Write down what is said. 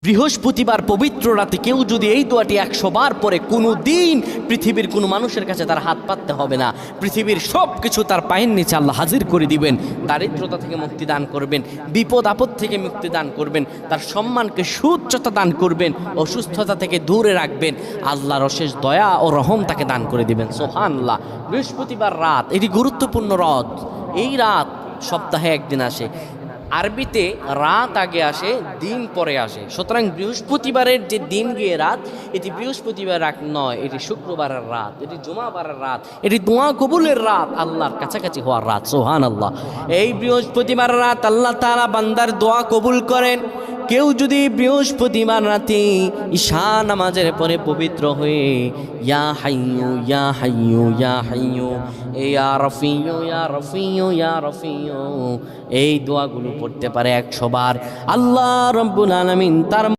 বৃহস্পতিবার পবিত্র রাতে কেউ যদি এই দোয়াটি 100 বার পরে কোনো দিন পৃথিবীর কোনো মানুষের কাছে তার হাত পাততে হবে না। পৃথিবীর সব কিছু তার পায়ের নিচে আল্লাহ হাজির করে দিবেন। দারিদ্রতা থেকে মুক্তি দান করবেন, বিপদ আপদ থেকে মুক্তি দান করবেন, তার সম্মানকে সুউচ্চতা দান করবেন, অসুস্থতা থেকে দূরে রাখবেন। আল্লাহর অশেষ দয়া ও রহম তাকে দান করে দিবেন। সুবহানাল্লাহ। বৃহস্পতিবার রাত এটি গুরুত্বপূর্ণ রাত। এই রাত সপ্তাহে একদিন আসে। আরবিতে রাত আগে আসে, দিন পরে আসে। সুতরাং বৃহস্পতিবারের যে দিন গিয়ে রাত, এটি বৃহস্পতিবার রাত নয়, এটি শুক্রবারের রাত, এটি জুমাবারের রাত, এটি দোয়া কবুলের রাত, আল্লাহর কাছাকাছি হওয়ার রাত। সুবহানাল্লাহ। এই বৃহস্পতিবার রাত আল্লাহ তাআলা বান্দার দোয়া কবুল করেন। কেউ যদি বৃহস্পতিবার রাতে ঈশা নামাজের পরে পবিত্র হয়ে ইয়া হাইয়ু ইয়া হাইয়ু ইয়া হাইয়ু ইয়া রফিয়ু ইয়া রফিয়ু ইয়া রফিয়ু এই দোয়াগুলো পড়তে পারে 100 বার, আল্লাহ রাব্বুল আলামিন তার